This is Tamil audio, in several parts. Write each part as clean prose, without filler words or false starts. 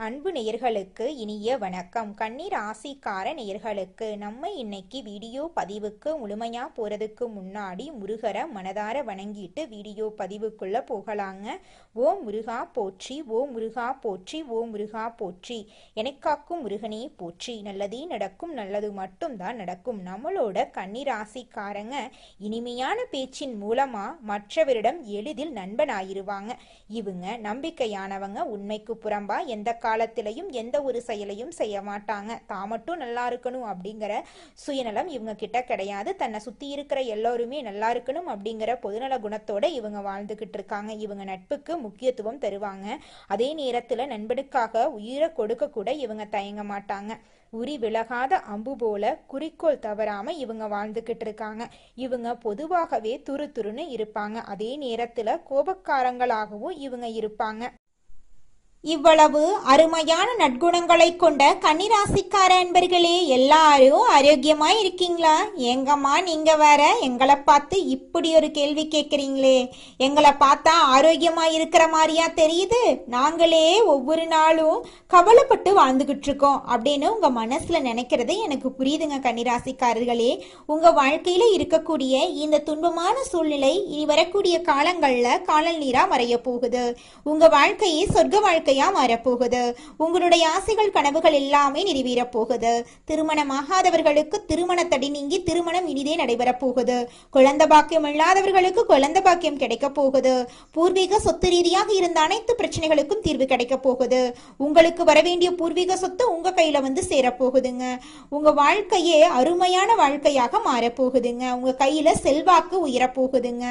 அன்பு நேயர்களுக்கு இனிய வணக்கம். கன்னி ராசிக்கார நேயர்களுக்கு நம்ம இன்னைக்கு வீடியோ பதிவுக்கு முழுமையா போறதுக்கு முன்னாடி முருகரை மனதார வணங்கிட்டு வீடியோ பதிவுக்குள்ள போகலாங்க. ஓம் முருகா போற்றி, ஓம் முருகா போற்றி, ஓம் முருகா போற்றி. எனக்காக்கும் முருகனே போற்றி. நல்லதே நடக்கும், நல்லது மட்டும்தான் நடக்கும். நம்மளோட கன்னி ராசிக்காரங்க இனிமையான பேச்சின் மூலமா மற்றவரிடம் எளிதில் நண்பனாயிருவாங்க. இவங்க நம்பிக்கையானவங்க. உண்மைக்கு புறம்பா எந்த காலத்திலையும் எந்த ஒரு செயலையும் செய்ய மாட்டாங்க. தான் மட்டும் நல்லா இருக்கணும் அப்படிங்கிற சுயநலம் இவங்க கிட்ட கிடையாது. தன்னை சுத்தி இருக்கிற எல்லோருமே நல்லா இருக்கணும் அப்படிங்கிற பொதுநல குணத்தோட இவங்க வாழ்ந்துகிட்டு இருக்காங்க. இவங்க நட்புக்கு முக்கியத்துவம் தருவாங்க. அதே நேரத்துல நண்பனுக்காக உயிரை கொடுக்க கூட இவங்க தயங்க மாட்டாங்க. உரி விலகாத அம்பு போல குறிக்கோள் தவறாம இவங்க வாழ்ந்துகிட்டு இருக்காங்க. இவங்க பொதுவாகவே துருதுருன்னு இருப்பாங்க. அதே நேரத்துல கோபக்காரங்களாகவும் இவங்க இருப்பாங்க. இவ்வளவு அருமையான நற்குணங்களை கொண்ட கன்னிராசிக்கார அன்பர்களே, எல்லாரும் ஆரோக்கியமா இருக்கீங்களா? எங்கம்மா நீங்க வேற எங்களை பார்த்து இப்படி ஒரு கேள்வி கேட்குறீங்களே? எங்களை பார்த்தா ஆரோக்கியமா இருக்கிற மாதிரியா தெரியுது? நாங்களே ஒவ்வொரு நாளும் கவலைப்பட்டு வாழ்ந்துகிட்டு இருக்கோம் அப்படின்னு உங்க மனசுல நினைக்கிறது எனக்கு புரியுதுங்க. கன்னிராசிக்காரர்களே, உங்க வாழ்க்கையில இருக்கக்கூடிய இந்த துன்பமான சூழ்நிலை இனி வரக்கூடிய காலங்கள்ல காணல் நீரா மறைய போகுது. உங்க வாழ்க்கையை சொர்க்க வாழ்க்கை மாறப்போகுது. உங்களுடைய ஆசைகள் கனவுகள் எல்லாமே நிறைவேற போகுது. திருமணமாகாதவர்களுக்கு திருமண தடை நீங்கி திருமணம் இனிதே நடைபெற போகுது. குழந்தை பாக்கியம் இல்லாதவர்களுக்கு குழந்தை பாக்கியம் கிடைக்க போகுது. பூர்வீக சொத்து ரீதியாக இருந்த அனைத்து பிரச்சனைகளுக்கும் தீர்வு கிடைக்க போகுது. உங்களுக்கு வரவேண்டிய பூர்வீக சொத்து உங்க கையில வந்து சேரப்போகுதுங்க. உங்க வாழ்க்கையே அருமையான வாழ்க்கையாக மாறப்போகுதுங்க. உங்க கையில செல்வாக்கு உயரப்போகுதுங்க.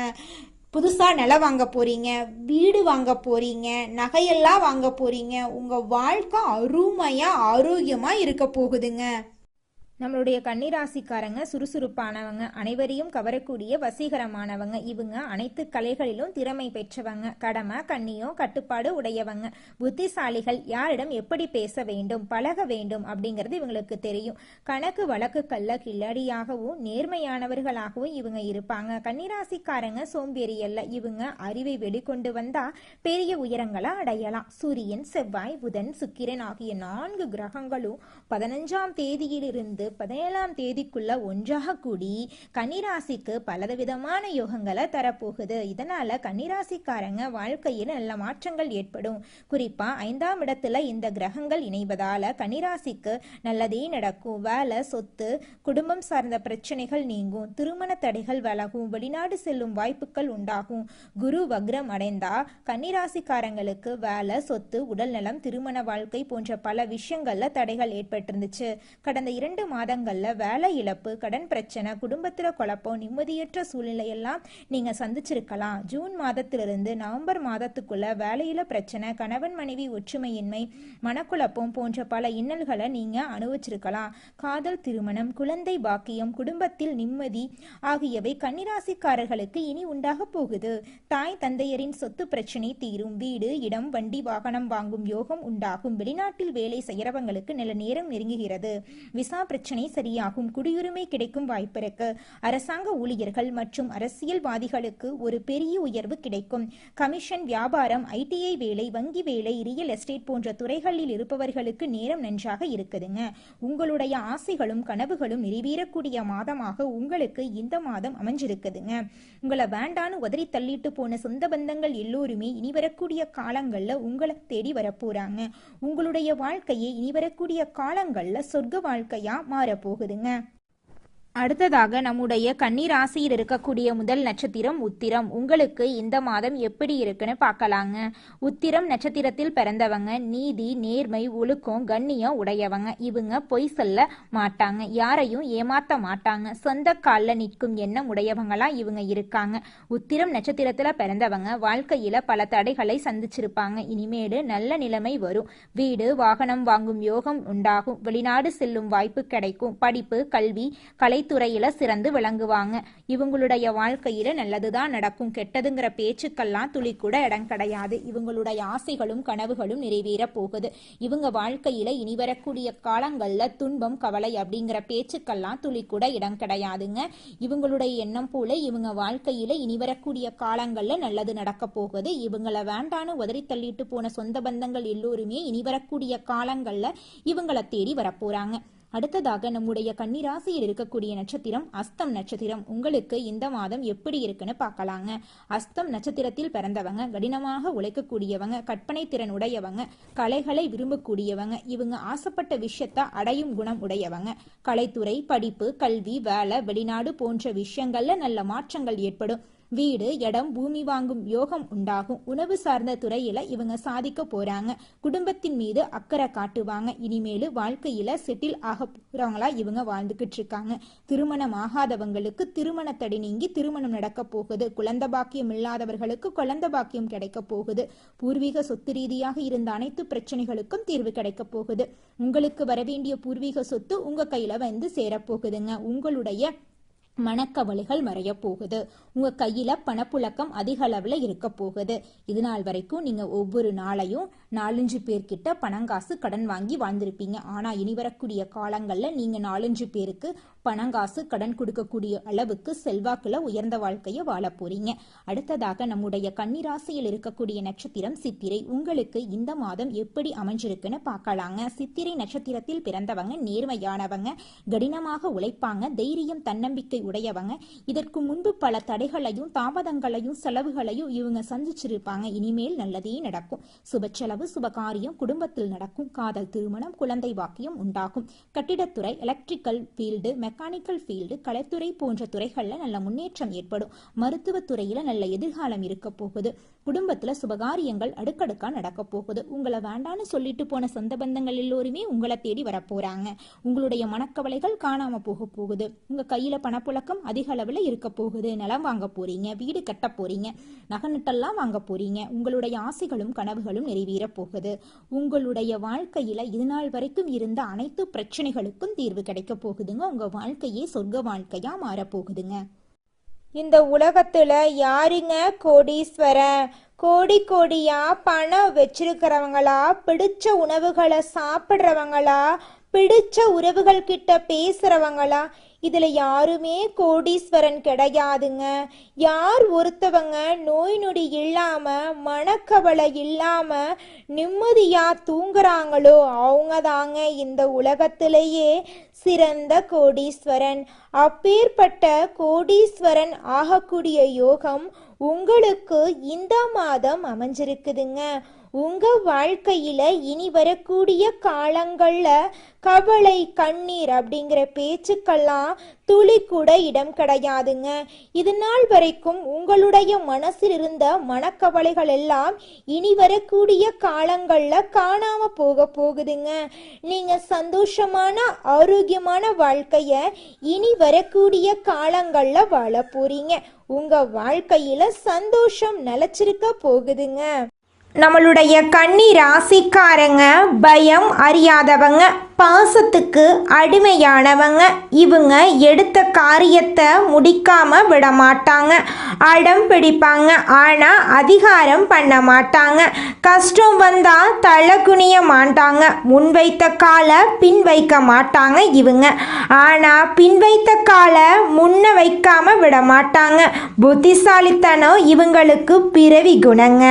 புதுசா நிலம் வாங்க போறீங்க, வீடு வாங்க போறீங்க, நகையெல்லாம் வாங்க போறீங்க. உங்க வாழ்க்கை அருமையா ஆரோக்கியமா இருக்க போகுதுங்க. நம்மளுடைய கன்னிராசிக்காரங்க சுறுசுறுப்பானவங்க, அனைவரையும் கவரக்கூடிய வசீகரமானவங்க. இவங்க அனைத்து கலைகளிலும் திறமை பெற்றவங்க. கடமை கண்ணியம் கட்டுப்பாடு உடையவங்க. புத்திசாலிகள். யாரிடம் எப்படி பேச வேண்டும், பழக வேண்டும் அப்படிங்கிறது இவங்களுக்கு தெரியும். கணக்கு வழக்குகள்ல கில்லாடியாகவும் நேர்மையானவர்களாகவும் இவங்க இருப்பாங்க. கன்னிராசிக்காரங்க சோம்பேறி அல்ல. இவங்க அறிவை வெளிக்கொண்டு வந்தா பெரிய உயரங்களை அடையலாம். சூரியன், செவ்வாய், புதன், சுக்கிரன் ஆகிய 4 கிரகங்களும் 15ஆம் தேதியிலிருந்து 17ஆம் தேதிக்குள்ள ஒன்றாக கூடி கன்னிராசிக்கு பலவிதமான யோகங்களை தரப்போகுது. இதனால கன்னிராசிக்காரங்க வாழ்க்கையில் நல்ல மாற்றங்கள் ஏற்படும். குறிப்பா 5ஆம் இடத்துல இந்த கிரகங்கள் இணைவதால கன்னிராசிக்கு நல்லதே நடக்கும். வேலை, சொத்து, குடும்பம் சார்ந்த பிரச்சனைகள் நீங்கும். திருமண தடைகள் விலகும். வெளிநாடு செல்லும் வாய்ப்புகள் உண்டாகும். குரு வக்ரம் அடைந்தா கன்னிராசிக்காரங்களுக்கு வேலை, சொத்து, உடல்நலம், திருமண வாழ்க்கை போன்ற பல விஷயங்கள்ல தடைகள் ஏற்பட்டிருந்துச்சு. கடந்த 2 மாதங்கள்ல வேலை இழப்பு, கடன் பிரச்சனை, குடும்பத்துல குழப்பம், நிம்மதியற்ற சூழ்நிலை எல்லாம் நீங்க சந்திச்சிருக்கலாம். ஜூன் மாதத்திலிருந்து நவம்பர் மாதத்துக்குள்ள வேலையில பிரச்சனை, கணவன் மனைவி ஒற்றுமையின்மை, மனக்குழப்பம் போன்ற பல இன்னல்களை நீங்க அனுபவிச்சிருக்கலாம். காதல், திருமணம், குழந்தை பாக்கியம், குடும்பத்தில் நிம்மதி ஆகியவை கன்னிராசிக்காரர்களுக்கு இனி உண்டாக போகுது. தாய் தந்தையரின் சொத்து பிரச்சனை தீரும். வீடு, இடம், வண்டி, வாகனம் வாங்கும் யோகம் உண்டாகும். வெளிநாட்டில் வேலை செய்யறவங்களுக்கு நல்ல நேரம் நெருங்குகிறது. விசா பிரச்சனை சரியாகும். குடியுரிமை கிடைக்கும் வாய்ப்பு இருக்கு. அரசாங்க ஊழியர்கள் மற்றும் அரசியல்வாதிகளுக்கு ஒரு பெரிய உயர்வு கிடைக்கும். கமிஷன், வியாபாரம், ஐடிஐ வேலை, வங்கி வேலை, ரியல் எஸ்டேட் போன்ற துறைகளில் இருப்பவர்களுக்கு நேரம் நன்றாக இருக்குதுங்க. உங்களுடைய ஆசைகளும் கனவுகளும் நிறைவேறக்கூடிய மாதமாக உங்களுக்கு இந்த மாதம் அமைஞ்சிருக்குதுங்க. உங்களை வேண்டான்னு உதறி தள்ளிட்டு போன சொந்த பந்தங்கள் எல்லோருமே இனி வரக்கூடிய காலங்கள்ல உங்களை தேடி வரப்போறாங்க. உங்களுடைய வாழ்க்கையை இனி வரக்கூடிய காலங்கள்ல சொர்க்க வாழ்க்கையா மாறப்போகுதுங்க. அடுத்ததாக நம்முடைய கன்னி ராசியில் இருக்கக்கூடிய முதல் நட்சத்திரம் உத்திரம். உங்களுக்கு இந்த மாதம் எப்படி இருக்குன்னு பார்க்கலாங்க. உத்திரம் நட்சத்திரத்தில் பிறந்தவங்க நீதி, நேர்மை, ஒழுக்கம், கண்ணியம் உடையவங்க. இவங்க பொய் சொல்ல மாட்டாங்க, யாரையும் ஏமாத்த மாட்டாங்க. சொந்த காலில் நிற்கும் எண்ணம் உடையவங்களா இவங்க இருக்காங்க. உத்திரம் நட்சத்திரத்துல பிறந்தவங்க வாழ்க்கையில பல தடைகளை சந்திச்சிருப்பாங்க. இனிமேடு நல்ல நிலைமை வரும். வீடு, வாகனம் வாங்கும் யோகம் உண்டாகும். வெளிநாடு செல்லும் வாய்ப்பு கிடைக்கும். படிப்பு, கல்வி, கலை கலைத்துறையில சிறந்து விளங்குவாங்க. இவங்களுடைய வாழ்க்கையில நல்லதுதான் நடக்கும். கெட்டதுங்கிற பேச்சுக்கெல்லாம் துளி கூட இடம் கிடையாது. இவங்களுடைய ஆசைகளும் கனவுகளும் நிறைவேற போகுது. இவங்க வாழ்க்கையில இனி வரக்கூடிய காலங்கள்ல துன்பம் கவலை அப்படிங்கிற பேச்சுக்கெல்லாம் துளி கூட இடம் கிடையாதுங்க. இவங்களுடைய எண்ணம் போல இவங்க வாழ்க்கையில இனி வரக்கூடிய காலங்கள்ல நல்லது நடக்க போகுது. இவங்கள வேண்டான்னு உதறி தள்ளிட்டு போன சொந்த பந்தங்கள் எல்லோருமே இனி வரக்கூடிய காலங்கள்ல இவங்கள தேடி வரப்போறாங்க. அடுத்ததாக நம்முடைய கன்னிராசியில் இருக்கக்கூடிய நட்சத்திரம் அஸ்தம் நட்சத்திரம். உங்களுக்கு இந்த மாதம் எப்படி இருக்குன்னு பார்க்கலாங்க. அஸ்தம் நட்சத்திரத்தில் பிறந்தவங்க கடினமாக உழைக்கக்கூடியவங்க, கற்பனை திறன் உடையவங்க, கலைகளை விரும்பக்கூடியவங்க. இவங்க ஆசைப்பட்ட விஷயத்த அடையும் குணம் உடையவங்க. கலைத்துறை, படிப்பு, கல்வி, வேலை, வெளிநாடு போன்ற விஷயங்கள்ல நல்ல மாற்றங்கள் ஏற்படும். வீடு, இடம், பூமி வாங்கும் யோகம் உண்டாகும். உணவு சார்ந்த துறையில இவங்க சாதிக்க போறாங்க. குடும்பத்தின் மீது அக்கறை காட்டுவாங்க. இனிமேலு வாழ்க்கையில செட்டில் ஆக போறவங்களா இவங்க வாழ்ந்துகிட்டு இருக்காங்க. திருமணம் ஆகாதவங்களுக்கு திருமண தடை நீங்கி திருமணம் நடக்க போகுது. குழந்தை பாக்கியம் இல்லாதவர்களுக்கு குழந்தை பாக்கியம் கிடைக்க போகுது. பூர்வீக சொத்து ரீதியாக இருந்த அனைத்து பிரச்சனைகளுக்கும் தீர்வு கிடைக்க போகுது. உங்களுக்கு வரவேண்டிய பூர்வீக சொத்து உங்க கையில வந்து சேரப்போகுதுங்க. உங்களுடைய மனக்கவலைகள் மறைய போகுது. உங்க கையில பணப்புழக்கம் அதிக அளவுல இருக்க போகுது. இது நாள் வரைக்கும் நீங்க ஒவ்வொரு நாளையும் 4-5 பேர்கிட்ட பணங்காசு கடன் வாங்கி வாழ்ந்திருப்பீங்க. ஆனா இனி வரக்கூடிய காலங்கள்ல நீங்க 4-5 பேருக்கு பணங்காசு கடன் கொடுக்கக்கூடிய அளவுக்கு செல்வாக்குல உயர்ந்த வாழ்க்கைய வாழ போறீங்க. அடுத்ததாக நம்முடைய கன்னிராசியில் இருக்கக்கூடிய நட்சத்திரம் சித்திரை. உங்களுக்கு இந்த மாதம் எப்படி அமைஞ்சிருக்குன்னு பார்க்கலாங்க. சித்திரை நட்சத்திரத்தில் பிறந்தவங்க நேர்மையானவங்க, கடினமாக உழைப்பாங்க, தைரியம், தன்னம்பிக்கை உடையவங்க. இதற்கு முன்பு பல தடைகளையும் தாமதங்களையும் செலவுகளையும் இவங்க சந்திச்சிருப்பாங்க. இனிமேல் நல்லதே நடக்கும். சுப செலவு, சுபகாரியம் குடும்பத்தில் நடக்கும். காதல், திருமணம், குழந்தை பாக்கியம் உண்டாகும். கட்டிடத்துறை, எலக்ட்ரிக்கல் ஃபீல்டு, மெக்கானிக்கல் ஃபீல்டு, கலைத்துறை போன்ற துறைகள்ல நல்ல முன்னேற்றம் ஏற்படும். மருத்துவத்துறையில நல்ல எதிர்காலம் இருக்க போகுது. குடும்பத்துல சுபகாரியங்கள் அடுக்கடுக்கா நடக்க போகுது. உங்களை வேண்டான்னு சொல்லிட்டு போன சொந்த பந்தங்கள் எல்லோருமே உங்களை தேடி வரப்போறாங்க. உங்களுடைய மனக்கவலைகள் காணாம போக போகுது. உங்க கையில பணப்புழக்கம் அதிக அளவுல இருக்க போகுது. நிலம் வாங்க போறீங்க, வீடு கட்ட போறீங்க, நகநட்டெல்லாம் வாங்க போறீங்க. உங்களுடைய ஆசைகளும் கனவுகளும் நிறைவேற போகுது. உங்களுடைய வாழ்க்கையில இதுநாள் வரைக்கும் இருந்த அனைத்து பிரச்சனைகளுக்கும் தீர்வு கிடைக்க போகுதுங்க. உங்க வாழ்க்கையே சொர்க்க வாழ்க்கையா மாற போகுதுங்க. இந்த உலகத்துல யாருங்க கோடீஸ்வரன்? கோடி கோடியா பணம் வச்சிருக்கிறவங்களா, பிடிச்ச உணவுகளை சாப்பிட்றவங்களா, பிடிச்ச உறவுகள் கிட்ட பேசுறவங்களா? இதுல யாருமே கோடீஸ்வரன் கிடையாதுங்க. யார் ஒருத்தவங்க நோய் நொடி இல்லாம, மனக்கவலை இல்லாம நிம்மதியா தூங்குறாங்களோ அவங்க தாங்க இந்த உலகத்திலேயே சிறந்த கோடீஸ்வரன். அப்பேற்பட்ட கோடீஸ்வரன் ஆகக்கூடிய யோகம் உங்களுக்கு இந்த மாதம் அமைஞ்சிருக்குதுங்க. உங்க வாழ்க்கையில இனி வரக்கூடிய காலங்கள்ல கவலை, கண்ணீர் அப்படிங்கிற பேச்சுக்கெல்லாம் துளி கூட இடம் கிடையாதுங்க. இது நாள் வரைக்கும் உங்களுடைய மனசில் இருந்த மனக்கவலைகள் எல்லாம் இனி வரக்கூடிய காலங்கள்ல காணாம போக போகுதுங்க. நீங்க சந்தோஷமான ஆரோக்கியமான வாழ்க்கைய இனி வரக்கூடிய காலங்கள்ல வாழ போறீங்க. உங்க வாழ்க்கையில சந்தோஷம் நிலைச்சிருக்க போகுதுங்க. நம்மளுடைய கன்னி ராசிக்காரங்க பயம் அறியாதவங்க, பாசத்துக்கு அடிமையானவங்க. இவங்க எடுத்த காரியத்தை முடிக்காம விட மாட்டாங்க. அடம் பிடிப்பாங்க, ஆனா அதிகாரம் பண்ண மாட்டாங்க. கஷ்டம் வந்தா தலை குனிய மாட்டாங்க. முன் வைத்த காலை பின் வைக்க மாட்டாங்க இவங்க. ஆனா பின் வைத்த காலை முன்ன வைக்காம விட மாட்டாங்க. புத்திசாலித்தனம் இவங்களுக்கு பிறவி குணங்க.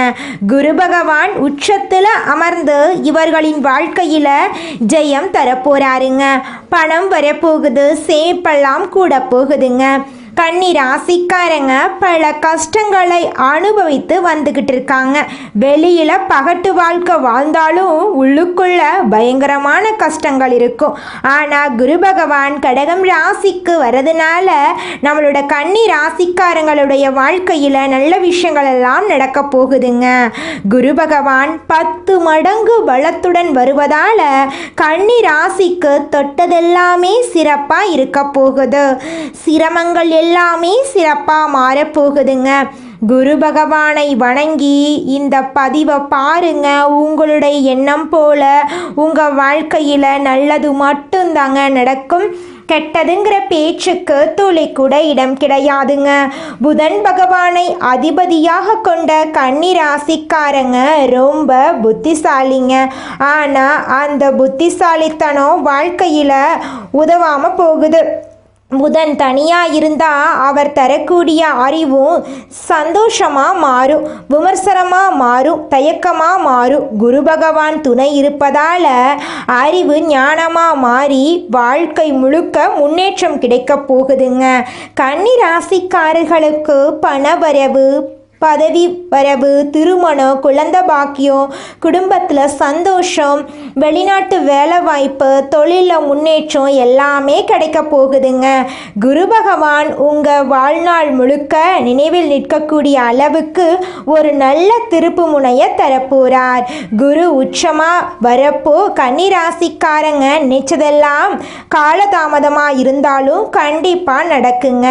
குரு பகவான் உச்சத்துல அமர்ந்து இவர்களின் வாழ்க்கையில ஜெயம் தரப்போறாருங்க. பணம் வரப்போகுது, சேப்பெல்லாம் கூட போகுதுங்க. கன்னி ராசிக்காரங்க பல கஷ்டங்களை அனுபவித்து வந்துகிட்டு இருக்காங்க. வெளியில பகட்டு வாழ்க்கை வாழ்ந்தாலும் உள்ளுக்குள்ள பயங்கரமான கஷ்டங்கள் இருக்கும். ஆனா குரு பகவான் கடகம் ராசிக்கு வரதுனால நம்மளோட கன்னி ராசிக்காரங்களுடைய வாழ்க்கையில நல்ல விஷயங்கள் எல்லாம் நடக்க போகுதுங்க. குரு பகவான் 10 மடங்கு பலத்துடன் வருவதால கன்னி ராசிக்கு தொட்டதெல்லாமே சிறப்பா இருக்க போகுது. சிரமங்கள் எல்லாமே சிறப்பா மாறப்போகுதுங்க. குரு பகவானை வணங்கி இந்த பதிவை பாருங்க. உங்களுடைய எண்ணம் போல உங்க வாழ்க்கையில நல்லது மட்டும்தாங்க நடக்கும். கெட்டதுங்கிற பேச்சுக்கு துளி கூட இடம் கிடையாதுங்க. புதன் பகவானை அதிபதியாக கொண்ட கன்னி ராசிக்காரங்க ரொம்ப புத்திசாலிங்க. ஆனால் அந்த புத்திசாலித்தனம் வாழ்க்கையில் உதவாமல் போகுது. புதன் தனியாக இருந்தால் அவர் தரக்கூடிய அறிவும் சந்தோஷமாக மாறும், விமர்சனமாக மாறும், தயக்கமாக மாறும். குரு பகவான் துணை இருப்பதால் அறிவு ஞானமாக மாறி வாழ்க்கை முழுக்க முன்னேற்றம் கிடைக்க போகுதுங்க. கன்னி ராசிக்காரர்களுக்கு பணவரவு, பதவி வரவு, திருமணம், குழந்தை பாக்கியம், குடும்பத்தில் சந்தோஷம், வெளிநாட்டு வேலை வாய்ப்பு, தொழிலில் முன்னேற்றம் எல்லாமே கிடைக்க போகுதுங்க. குரு பகவான் உங்கள் வாழ்நாள் முழுக்க நினைவில் நிற்கக்கூடிய அளவுக்கு ஒரு நல்ல திருப்பு முனையை தரப்போகிறார். குரு உச்சமாக வரப்போ கன்னி ராசிக்காரங்க நினைச்சதெல்லாம் காலதாமதமாக இருந்தாலும் கண்டிப்பாக நடக்குங்க.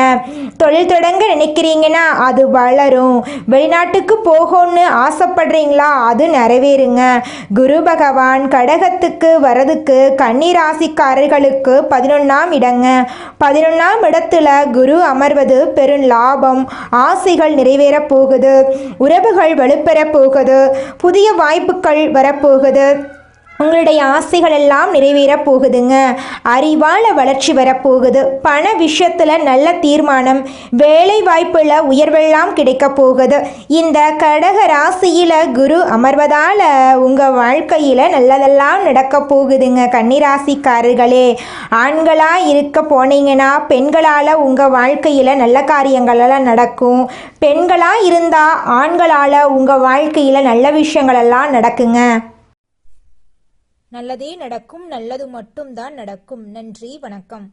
தொழில் தொடங்க நினைக்கிறீங்கன்னா அது வளரும். வெளிநாட்டுக்கு போகணும்னு ஆசைப்படுறீங்களா, அது நிறைவேறுங்க. குரு பகவான் கடகத்துக்கு வரதுக்கு கன்னி ராசிக்காரர்களுக்கு 11ஆம் இடங்க. 11ஆம் இடத்துல குரு அமர்வது பெரும் லாபம், ஆசைகள் நிறைவேற போகுது, உறவுகள் வலுப்பெற போகுது, புதிய வாய்ப்புகள் வரப்போகுது, உங்களுடைய ஆசைகள் எல்லாம் நிறைவேற போகுதுங்க. அறிவால வளர்ச்சி வரப்போகுது, பண விஷயத்தில் நல்ல தீர்மானம், வேலை வாய்ப்புல உயர்வெல்லாம் கிடைக்க போகுது. இந்த கடக ராசியில் குரு அமர்வதால் உங்கள் வாழ்க்கையில் நல்லதெல்லாம் நடக்க போகுதுங்க. கன்னிராசிக்காரர்களே, ஆண்களாக இருக்க போனீங்கன்னா பெண்களால் உங்கள் வாழ்க்கையில் நல்ல காரியங்களெல்லாம் நடக்கும். பெண்களாக இருந்தால் ஆண்களால் உங்கள் வாழ்க்கையில் நல்ல விஷயங்களெல்லாம் நடக்குங்க. நல்லதே நடக்கும், நல்லது மட்டும்தான் நடக்கும். நன்றி, வணக்கம்.